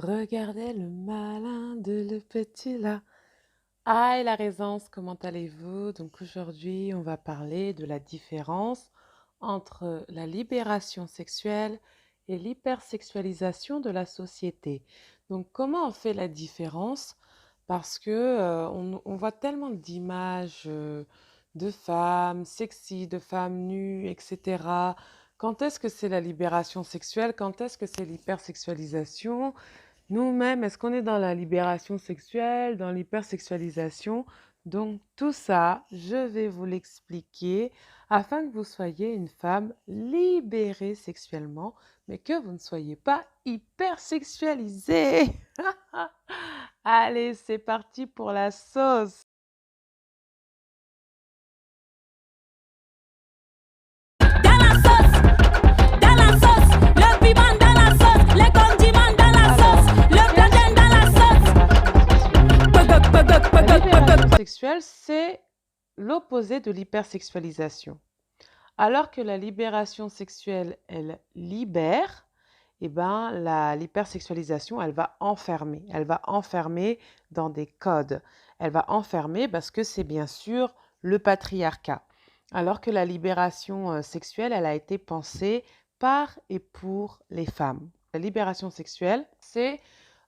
Regardez le malin de le petit là. Ah, et la Résence, comment allez-vous? Donc aujourd'hui, on va parler de la différence entre la libération sexuelle et l'hypersexualisation de la société. Donc comment on fait la différence? Parce que on voit tellement d'images de femmes sexy, de femmes nues, etc. Quand est-ce que c'est la libération sexuelle? Quand est-ce que c'est l'hypersexualisation? Nous-mêmes, est-ce qu'on est dans la libération sexuelle, dans l'hypersexualisation? Donc tout ça, je vais vous l'expliquer afin que vous soyez une femme libérée sexuellement, mais que vous ne soyez pas hypersexualisée. Allez, c'est parti pour la sauce. Dans la sauce, le piment dans la sauce, les condiments dans la sauce, le plantain dans la La libération sauce. sexuelle, c'est l'opposé de l'hypersexualisation. Alors que la libération sexuelle, elle libère, eh ben, l'hypersexualisation, elle va enfermer dans des codes. Elle va enfermer parce que c'est bien sûr le patriarcat. Alors que la libération sexuelle, elle a été pensée par et pour les femmes. La libération sexuelle, c'est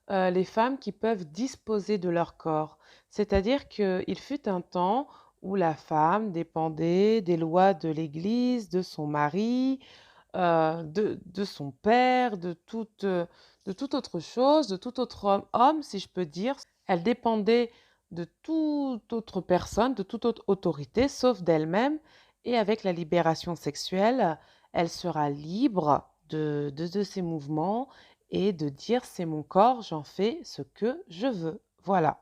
les femmes qui peuvent disposer de leur corps. C'est-à-dire qu'il fut un temps où la femme dépendait des lois de l'Église, de son mari, de son père, de toute autre chose, de tout autre homme, si je peux dire. Elle dépendait de toute autre personne, de toute autre autorité, sauf d'elle-même. Et avec la libération sexuelle, elle sera libre de ses mouvements et de dire c'est mon corps, j'en fais ce que je veux. Voilà.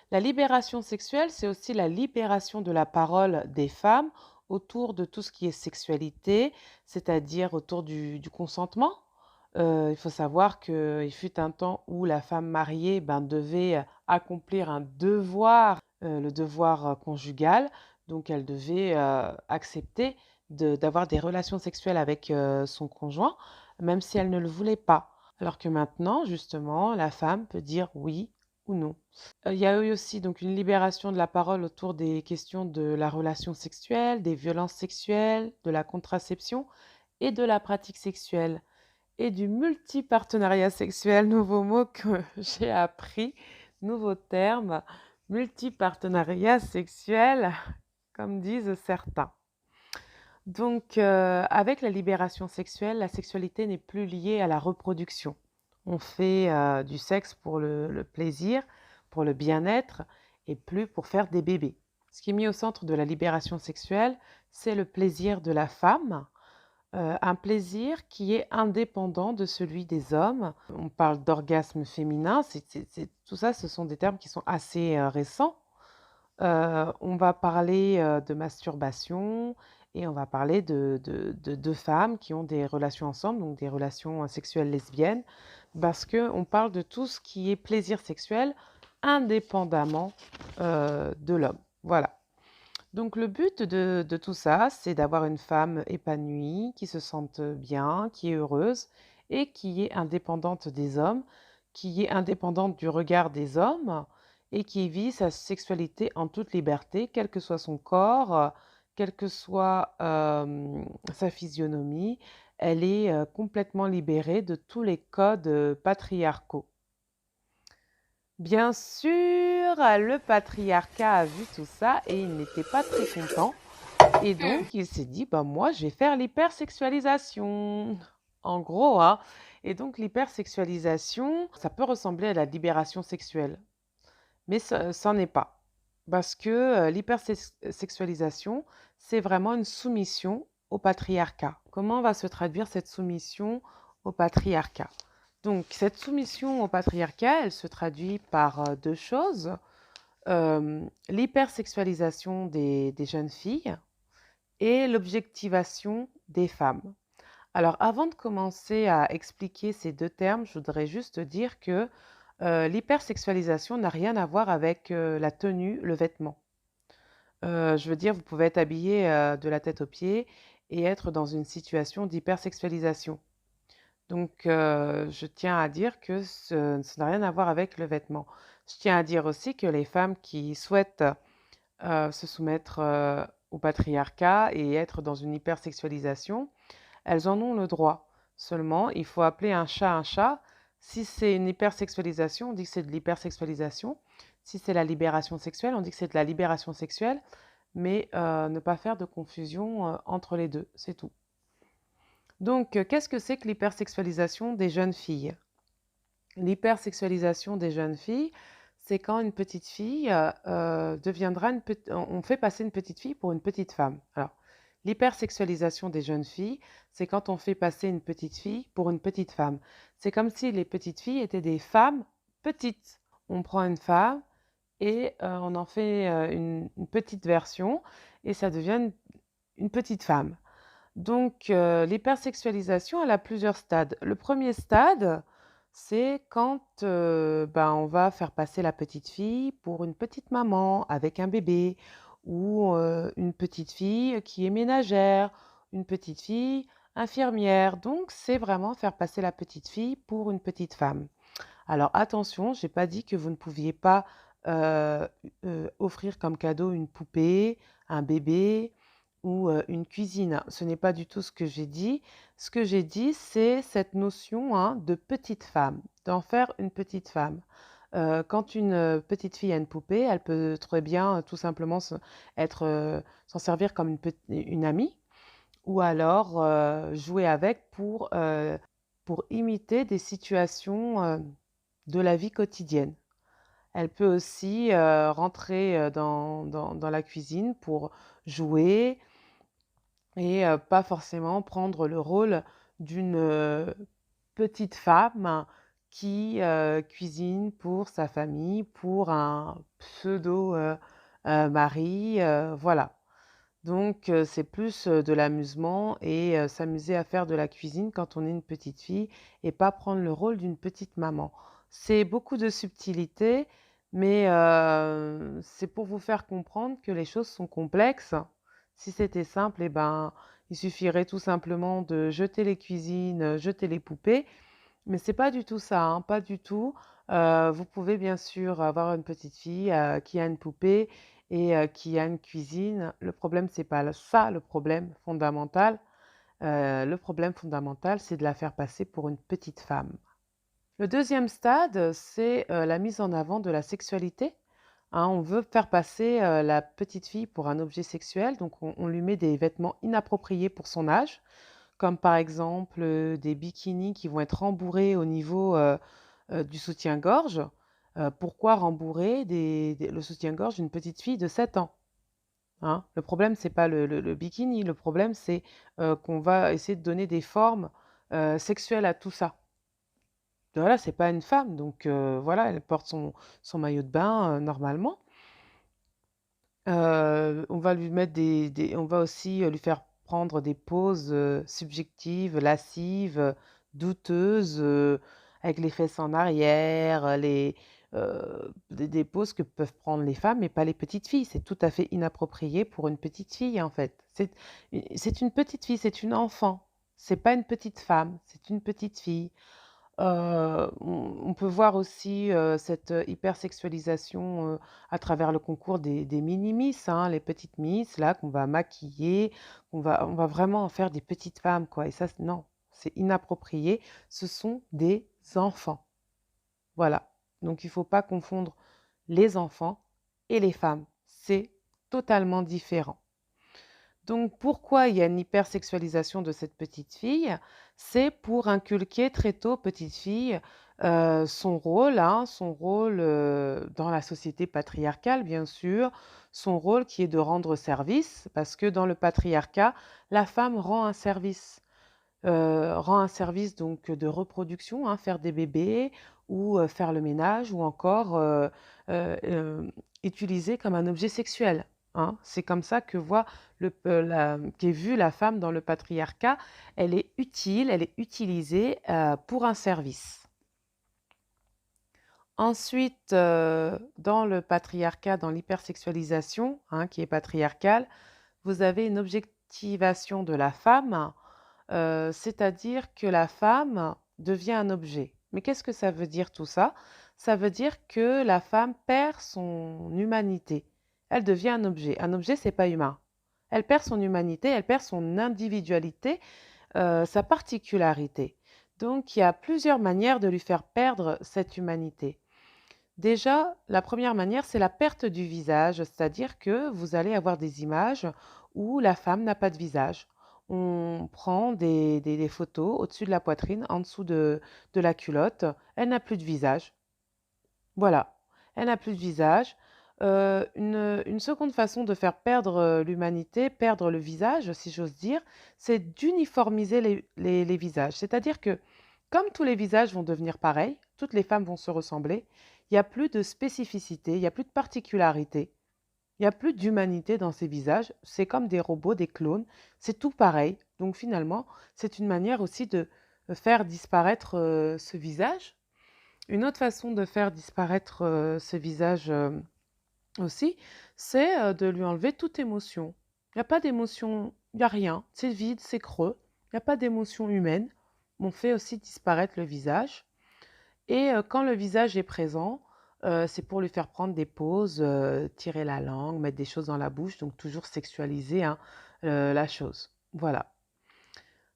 La libération sexuelle, c'est aussi la libération de la parole des femmes autour de tout ce qui est sexualité, c'est-à-dire autour du consentement. Il faut savoir qu'il fut un temps où la femme mariée devait accomplir un devoir, le devoir conjugal. Donc elle devait accepter d'avoir des relations sexuelles avec son conjoint, même si elle ne le voulait pas. Alors que maintenant, justement, la femme peut dire oui ou non. Il y a eu aussi donc une libération de la parole autour des questions de la relation sexuelle, des violences sexuelles, de la contraception et de la pratique sexuelle et du multipartenariat sexuel, nouveau mot que j'ai appris, nouveau terme, multipartenariat sexuel, comme disent certains. Donc, avec la libération sexuelle, la sexualité n'est plus liée à la reproduction. On fait du sexe pour le plaisir, pour le bien-être et plus pour faire des bébés. Ce qui est mis au centre de la libération sexuelle, c'est le plaisir de la femme, un plaisir qui est indépendant de celui des hommes. On parle d'orgasme féminin, tout ça, ce sont des termes qui sont assez récents. On va parler de masturbation et on va parler de deux femmes qui ont des relations ensemble, donc des relations sexuelles lesbiennes, parce qu'on parle de tout ce qui est plaisir sexuel indépendamment de l'homme. Voilà. Donc le but de tout ça, c'est d'avoir une femme épanouie, qui se sente bien, qui est heureuse et qui est indépendante des hommes, qui est indépendante du regard des hommes et qui vit sa sexualité en toute liberté, quel que soit son corps, quelle que soit sa physionomie. Elle est complètement libérée de tous les codes patriarcaux. Bien sûr, le patriarcat a vu tout ça et il n'était pas très content. Et donc, il s'est dit, bah, moi, je vais faire l'hypersexualisation. En gros, hein. Et donc, l'hypersexualisation, ça peut ressembler à la libération sexuelle, mais ça n'en est pas. Parce que l'hypersexualisation, c'est vraiment une soumission au patriarcat. Comment va se traduire cette soumission au patriarcat? Donc, cette soumission au patriarcat, elle se traduit par deux choses. L'hypersexualisation des jeunes filles et l'objectivation des femmes. Alors, avant de commencer à expliquer ces deux termes, je voudrais juste dire que l'hypersexualisation n'a rien à voir avec la tenue, le vêtement. Je veux dire, vous pouvez être habillé de la tête aux pieds et être dans une situation d'hypersexualisation. Donc, je tiens à dire que ça n'a rien à voir avec le vêtement. Je tiens à dire aussi que les femmes qui souhaitent, se soumettre, au patriarcat et être dans une hypersexualisation, elles en ont le droit. Seulement, il faut appeler un chat un chat. Si c'est une hypersexualisation, on dit que c'est de l'hypersexualisation. Si c'est la libération sexuelle, on dit que c'est de la libération sexuelle, mais ne pas faire de confusion, entre les 2, c'est tout. Donc, qu'est-ce que c'est que l'hypersexualisation des jeunes filles? L'hypersexualisation des jeunes filles, c'est quand une petite fille, deviendra une pet on fait passer une petite fille pour une petite femme. Alors, l'hypersexualisation des jeunes filles, c'est quand on fait passer une petite fille pour une petite femme. C'est comme si les petites filles étaient des femmes petites. On prend une femme et on en fait, une petite version et ça devient une petite femme. Donc, l'hypersexualisation, elle a plusieurs stades. Le premier stade, c'est quand, on va faire passer la petite fille pour une petite maman avec un bébé ou, une petite fille qui est ménagère, une petite fille infirmière. Donc c'est vraiment faire passer la petite fille pour une petite femme. Alors attention, j'ai pas dit que vous ne pouviez pas, offrir comme cadeau une poupée, un bébé ou, une cuisine. Ce n'est pas du tout ce que j'ai dit. Ce que j'ai dit, c'est cette notion, hein, de petite femme, d'en faire une petite femme. Quand une, petite fille a une poupée, elle peut très bien, tout simplement s'en servir comme une amie ou alors, jouer avec pour imiter des situations, de la vie quotidienne. Elle peut aussi, rentrer, dans la cuisine pour jouer et pas forcément prendre le rôle d'une, petite femme qui, cuisine pour sa famille, pour un pseudo, mari, voilà. Donc c'est plus, de l'amusement et s'amuser à faire de la cuisine quand on est une petite fille et pas prendre le rôle d'une petite maman. C'est beaucoup de subtilité, mais c'est pour vous faire comprendre que les choses sont complexes. Si c'était simple, eh ben, il suffirait tout simplement de jeter les cuisines, jeter les poupées, mais c'est pas du tout ça, hein, pas du tout. Vous pouvez bien sûr avoir une petite fille, qui a une poupée et qui a une cuisine. Le problème, c'est pas ça le problème fondamental. Le problème fondamental, c'est de la faire passer pour une petite femme. Le deuxième stade, c'est, la mise en avant de la sexualité, hein. On veut faire passer, la petite fille pour un objet sexuel, donc on lui met des vêtements inappropriés pour son âge, comme par exemple, des bikinis qui vont être rembourrés au niveau, du soutien-gorge. Pourquoi rembourrer le soutien-gorge d'une petite fille de 7 ans, hein? Le problème, c'est pas le bikini, le problème, c'est, qu'on va essayer de donner des formes, sexuelles à tout ça. Voilà, c'est pas une femme, donc voilà, elle porte son maillot de bain, normalement. On va lui mettre on va aussi, lui faire prendre des poses, subjectives, lascives, douteuses, avec les fesses en arrière, des poses que peuvent prendre les femmes, mais pas les petites filles. C'est tout à fait inapproprié pour une petite fille, en fait. C'est une petite fille, c'est une enfant. C'est pas une petite femme, c'est une petite fille. On peut voir aussi, cette, hypersexualisation, à travers le concours des mini-miss, hein, les petites miss là qu'on va maquiller, on va vraiment en faire des petites femmes quoi et ça non, c'est inapproprié. Ce sont des enfants. Voilà, donc il faut pas confondre les enfants et les femmes. C'est totalement différent. Donc pourquoi il y a une hypersexualisation de cette petite fille? C'est pour inculquer très tôt, petite fille, son rôle, hein, son rôle, dans la société patriarcale, bien sûr, son rôle qui est de rendre service, parce que dans le patriarcat, la femme rend un service donc de reproduction, hein, faire des bébés ou, faire le ménage ou encore, utiliser comme un objet sexuel, hein. C'est comme ça que voit qu'est vue la femme dans le patriarcat. Elle est utile, elle est utilisée, pour un service. Ensuite, dans le patriarcat, dans l'hypersexualisation, hein, qui est patriarcale, vous avez une objectivation de la femme, c'est-à-dire que la femme, devient un objet. Mais qu'est-ce que ça veut dire tout ça? Ça veut dire que la femme perd son humanité. Elle devient un objet. Un objet, c'est pas humain. Elle perd son humanité, elle perd son individualité, sa particularité. Donc, il y a plusieurs manières de lui faire perdre cette humanité. Déjà, la première manière, c'est la perte du visage, c'est-à-dire que vous allez avoir des images où la femme n'a pas de visage. On prend des photos au-dessus de la poitrine, en dessous de la culotte. Elle n'a plus de visage. Voilà, elle n'a plus de visage. Une seconde façon de faire perdre l'humanité, perdre le visage, si j'ose dire, c'est d'uniformiser les visages. C'est-à-dire que comme tous les visages vont devenir pareils, toutes les femmes vont se ressembler, il n'y a plus de spécificité, il n'y a plus de particularité, il n'y a plus d'humanité dans ces visages. C'est comme des robots, des clones, c'est tout pareil. Donc finalement, c'est une manière aussi de faire disparaître ce visage. Une autre façon de faire disparaître ce visage aussi, c'est de lui enlever toute émotion. Il n'y a pas d'émotion, il n'y a rien, c'est vide, c'est creux, il n'y a pas d'émotion humaine. On fait aussi disparaître le visage. Et quand le visage est présent, c'est pour lui faire prendre des pauses, tirer la langue, mettre des choses dans la bouche, donc toujours sexualiser hein, la chose. Voilà.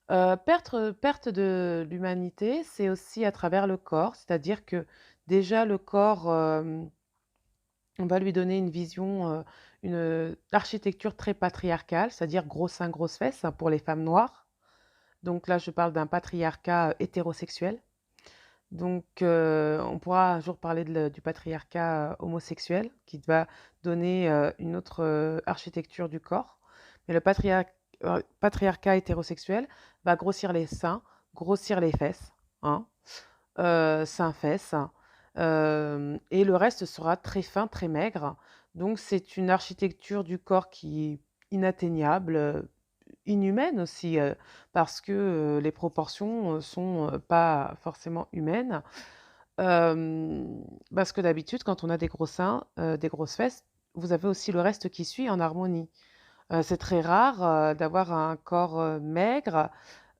Perte de l'humanité, c'est aussi à travers le corps, c'est-à-dire que déjà le corps, on va lui donner une vision, une architecture très patriarcale, c'est-à-dire gros seins, grosses fesses hein, pour les femmes noires. Donc là, je parle d'un patriarcat hétérosexuel. Donc, on pourra un jour parler du patriarcat homosexuel qui va donner une autre architecture du corps. Mais le patriarcat hétérosexuel va grossir les seins, grossir les fesses, hein, seins, fesses, et le reste sera très fin, très maigre. Donc, c'est une architecture du corps qui est inatteignable, inhumaine aussi, parce que, les proportions, sont, pas forcément humaines. Parce que d'habitude, quand on a des gros seins, des grosses fesses, vous avez aussi le reste qui suit en harmonie. C'est très rare, d'avoir un corps, maigre,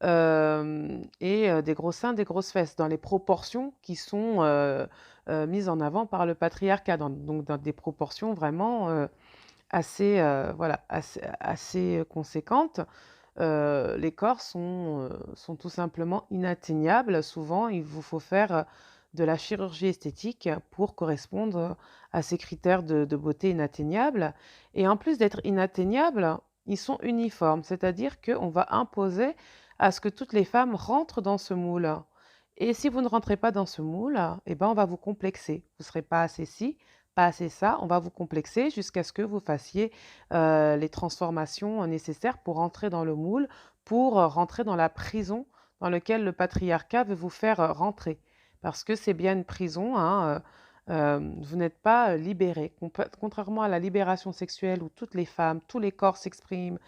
et des gros seins, des grosses fesses dans les proportions qui sont, mises en avant par le patriarcat, donc dans des proportions vraiment, assez, voilà, assez conséquentes. Les corps sont tout simplement inatteignables. Souvent, il vous faut faire, de la chirurgie esthétique pour correspondre, à ces critères de beauté inatteignables et en plus d'être inatteignables, ils sont uniformes. C'est-à-dire qu'on va imposer à ce que toutes les femmes rentrent dans ce moule et si vous ne rentrez pas dans ce moule et ben, on va vous complexer. Vous ne serez pas assez ci, pas assez ça, on va vous complexer jusqu'à ce que vous fassiez, les transformations nécessaires pour rentrer dans le moule, pour, rentrer dans la prison dans lequel le patriarcat veut vous faire, rentrer. Parce que c'est bien une prison, hein, vous n'êtes pas, libérés. Contrairement à la libération sexuelle où toutes les femmes, tous les corps s'expriment,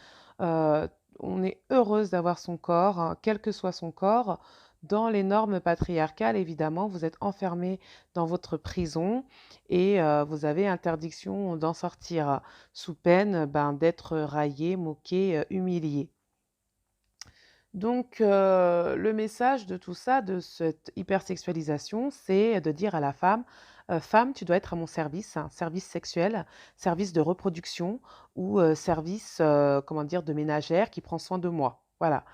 heu, on est heureuse d'avoir son corps, hein, quel que soit son corps. Dans les normes patriarcales, évidemment, vous êtes enfermés dans votre prison et vous avez interdiction d'en sortir, sous peine, ben, d'être raillé, moqué, humilié. Donc le message de tout ça, de cette hypersexualisation, c'est de dire à la femme: «Femme, tu dois être à mon service, hein, service sexuel, service de reproduction ou service, comment dire, de ménagère qui prend soin de moi». Voilà.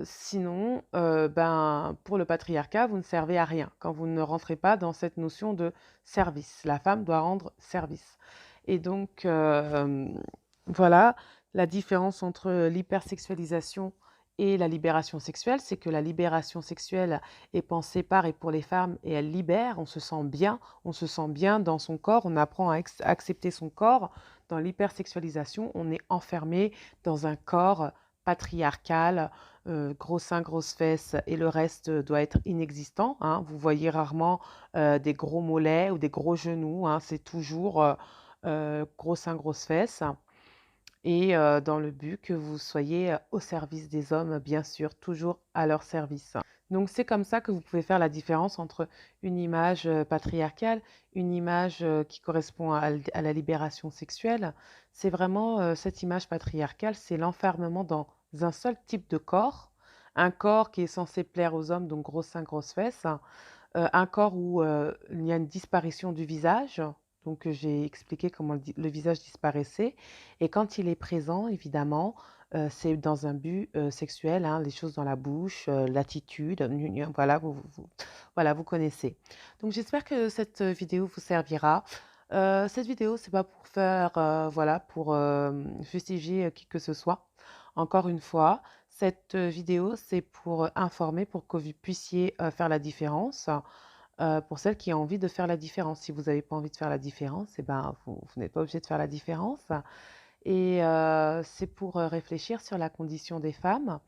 Sinon, ben, pour le patriarcat, vous ne servez à rien quand vous ne rentrez pas dans cette notion de service. La femme doit rendre service et donc voilà, la différence entre l'hypersexualisation et la libération sexuelle, c'est que la libération sexuelle est pensée par et pour les femmes et elle libère, on se sent bien dans son corps, on apprend à accepter son corps. Dans l'hypersexualisation, on est enfermé dans un corps patriarcal, gros seins, grosses fesses et le reste doit être inexistant, hein. Vous voyez rarement, des gros mollets ou des gros genoux, hein, c'est toujours, gros seins, grosses fesses et dans le but que vous soyez, au service des hommes, bien sûr, toujours à leur service. Donc c'est comme ça que vous pouvez faire la différence entre une image, patriarcale, une image, qui correspond à la libération sexuelle. C'est vraiment, cette image patriarcale, c'est l'enfermement dans un seul type de corps un corps qui est censé plaire aux hommes, donc gros seins, grosses fesses, un corps où, il y a une disparition du visage, donc j'ai expliqué comment le visage disparaissait et quand il est présent évidemment, c'est dans un but, sexuel, hein, les choses dans la bouche, l'attitude, gnu gnu voilà, voilà, vous connaissez. Donc j'espère que cette vidéo vous servira. Cette vidéo, c'est pas pour faire, voilà, pour, fustiger, qui que ce soit. Encore une fois, cette, vidéo, c'est pour, informer, pour que vous puissiez, faire la différence, pour celles qui ont envie de faire la différence. Si vous n'avez pas envie de faire la différence et ben, vous n'êtes pas obligé de faire la différence et c'est pour, réfléchir sur la condition des femmes.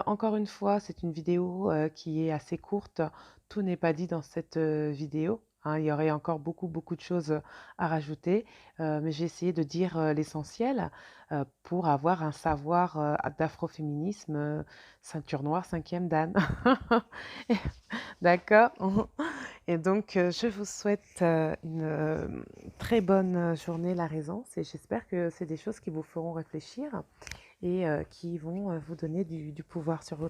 Encore une fois, c'est une vidéo, qui est assez courte. Tout n'est pas dit dans cette, vidéo, hein. Il y aurait encore beaucoup, beaucoup de choses, à rajouter, mais j'ai essayé de dire, l'essentiel, pour avoir un savoir, d'afroféminisme, ceinture noire, 5e dan. D'accord? Et donc, je vous souhaite, une, très bonne, journée La Résence et j'espère que c'est des choses qui vous feront réfléchir et qui vont, vous donner du pouvoir sur votre